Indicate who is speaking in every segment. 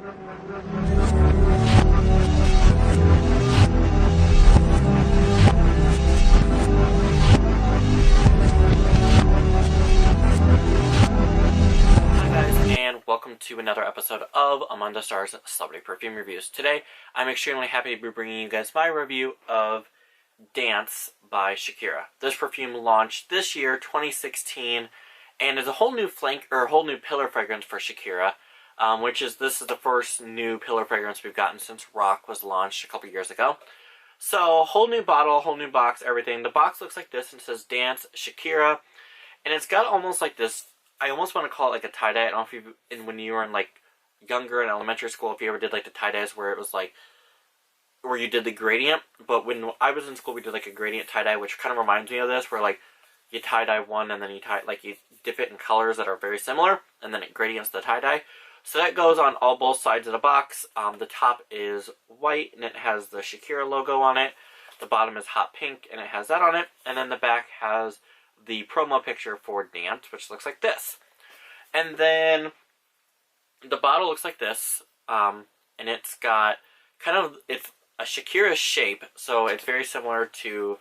Speaker 1: And welcome to another episode of Amanda Star's Celebrity Perfume Reviews. Today, I'm extremely happy to be bringing you guys my review of Dance by Shakira. This perfume launched this year, 2016, and is a whole new pillar fragrance for Shakira, this is the first new pillar fragrance we've gotten since Rock was launched a couple years ago. So, whole new bottle, whole new box, everything. The box looks like this and says Dance Shakira, and it's got almost like this. I almost want to call it like a tie-dye. I don't know if you, when you were in like younger in elementary school, if you ever did like the tie-dyes where it was like, where you did the gradient. But when I was in school, we did like a gradient tie-dye, which kind of reminds me of this, where like you tie-dye one and then you dip it in colors that are very similar, and then it gradients the tie-dye. So that goes on both sides of the box. The top is white and it has the Shakira logo on it. The bottom is hot pink and it has that on it. And then the back has the promo picture for Dance, which looks like this. And then the bottle looks like this, and it's got it's a Shakira shape, so it's very similar to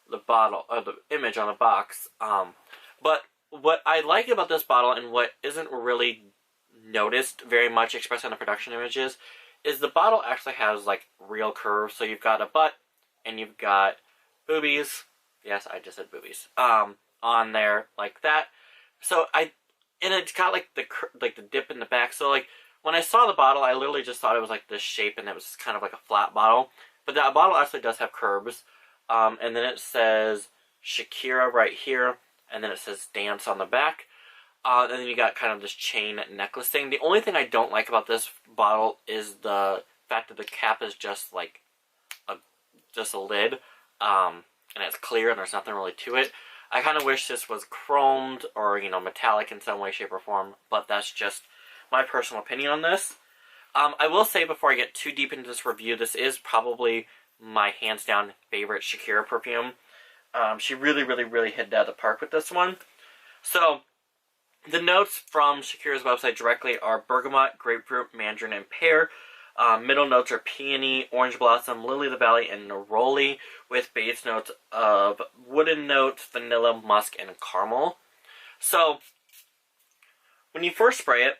Speaker 1: the bottle, or the image on the box. But what I like about this bottle, and what isn't really noticed very much, especially on the production images, is the bottle actually has like real curves. So you've got a butt, and you've got boobies. Yes, I just said boobies. On there like that. So and it's got like the dip in the back. So like when I saw the bottle, I literally just thought it was like this shape, and it was kind of like a flat bottle. But that bottle actually does have curves. And then it says Shakira right here, and then it says Dance on the back. And then you got kind of this chain necklace thing. The only thing I don't like about this bottle is the fact that the cap is just like a lid, and it's clear and there's nothing really to it. I kind of wish this was chromed or, metallic in some way, shape, or form, but that's just my personal opinion on this. I will say before I get too deep into this review, this is probably my hands-down favorite Shakira perfume. She really, really, really hit it out of the park with this one. So, the notes from Shakira's website directly are bergamot, grapefruit, mandarin, and pear. Middle notes are peony, orange blossom, lily of the valley, and neroli, with base notes of wooden notes, vanilla, musk, and caramel. So, when you first spray it,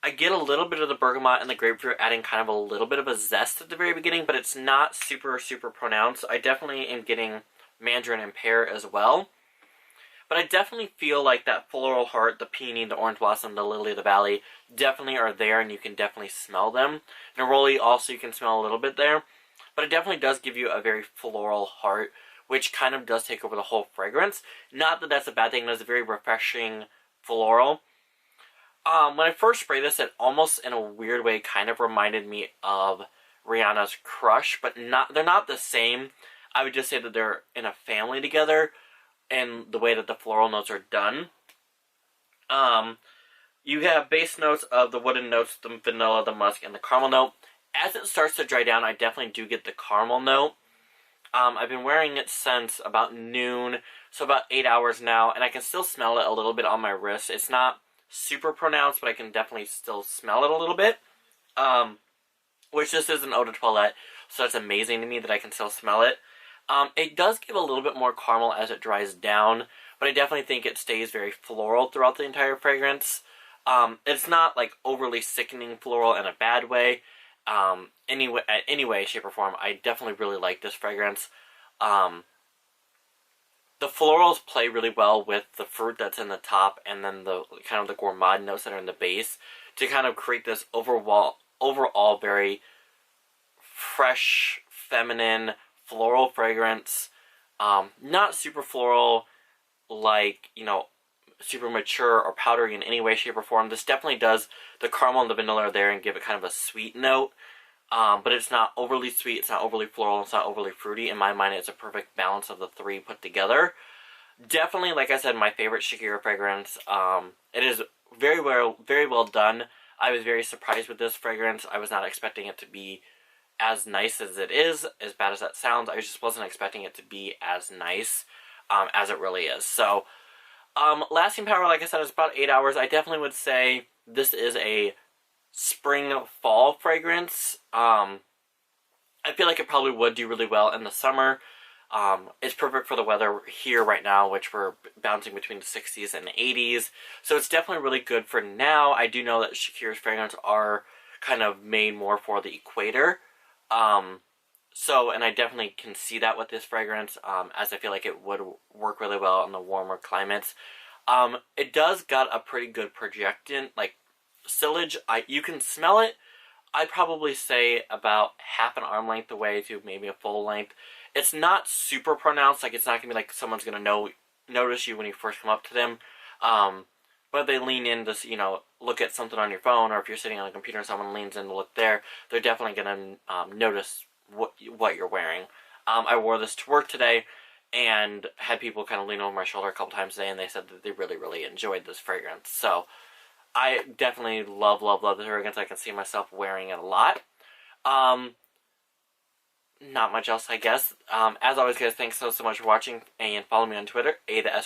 Speaker 1: I get a little bit of the bergamot and the grapefruit, adding kind of a little bit of a zest at the very beginning, but it's not super, super pronounced. I definitely am getting mandarin and pear as well. But I definitely feel like that floral heart, the peony, the orange blossom, the lily of the valley definitely are there, and you can definitely smell them. Neroli also you can smell a little bit there. But it definitely does give you a very floral heart, which kind of does take over the whole fragrance. Not that that's a bad thing, it's a very refreshing floral. When I first sprayed this, it almost in a weird way kind of reminded me of Rihanna's Crush, but they're not the same. I would just say that they're in a family together, and the way that the floral notes are done. You have base notes of the wooden notes, the vanilla, the musk, and the caramel note. As it starts to dry down, I definitely do get the caramel note. I've been wearing it since about noon, so about 8 hours now, and I can still smell it a little bit on my wrist. It's not super pronounced, but I can definitely still smell it a little bit. Which this is an eau de toilette, so it's amazing to me that I can still smell it. It does give a little bit more caramel as it dries down, but I definitely think it stays very floral throughout the entire fragrance. It's not like overly sickening floral in a bad way. Any way, shape, or form, I definitely really like this fragrance. The florals play really well with the fruit that's in the top, and then the kind of the gourmand notes that are in the base, to kind of create this overall very fresh, feminine, floral fragrance. Not super floral, like, super mature or powdery in any way, shape, or form. This definitely does, the caramel and the vanilla are there and give it kind of a sweet note. But it's not overly sweet, it's not overly floral, it's not overly fruity. In my mind, it's a perfect balance of the three put together. Definitely, like I said, my favorite Shakira fragrance. It is very well done. I was very surprised with this fragrance. I was not expecting it to be as nice as it is, as bad as that sounds. I just wasn't expecting it to be as nice as it really is. So, lasting power, like I said, is about 8 hours. I definitely would say this is a spring fall fragrance. I feel like it probably would do really well in the summer. It's perfect for the weather here right now, which we're bouncing between the 60s and the 80s. So it's definitely really good for now. I do know that Shakira's fragrances are kind of made more for the equator. And I definitely can see that with this fragrance, as I feel like it would work really well in the warmer climates. It does got a pretty good projectant, like sillage. You can smell it. I'd probably say about half an arm length away to maybe a full length. It's not super pronounced, like it's not gonna be like someone's gonna notice you when you first come up to them. But if they lean in to, look at something on your phone, or if you're sitting on a computer and someone leans in to look there, they're definitely gonna notice what you're wearing. I wore this to work today, and had people kind of lean over my shoulder a couple times today, and they said that they really, really enjoyed this fragrance. So I definitely love the fragrance. I can see myself wearing it a lot. Not much else, I guess. As always, guys, thanks so much for watching, and follow me on Twitter,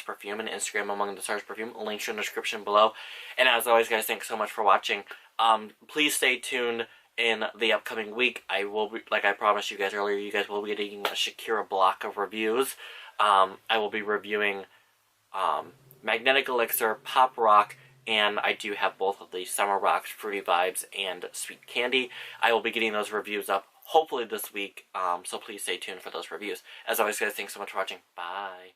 Speaker 1: @Perfume, and Instagram, Among the Stars Perfume. Links in the description below. And as always, guys, thanks so much for watching. Please stay tuned in the upcoming week. I will be, like I promised you guys earlier, you guys will be getting a Shakira block of reviews. I will be reviewing Magnetic Elixir, Pop Rock, and I do have both of the Summer Rocks, Fruity Vibes, and Sweet Candy. I will be getting those reviews up hopefully this week, so please stay tuned for those reviews. As always, guys, thanks so much for watching. Bye.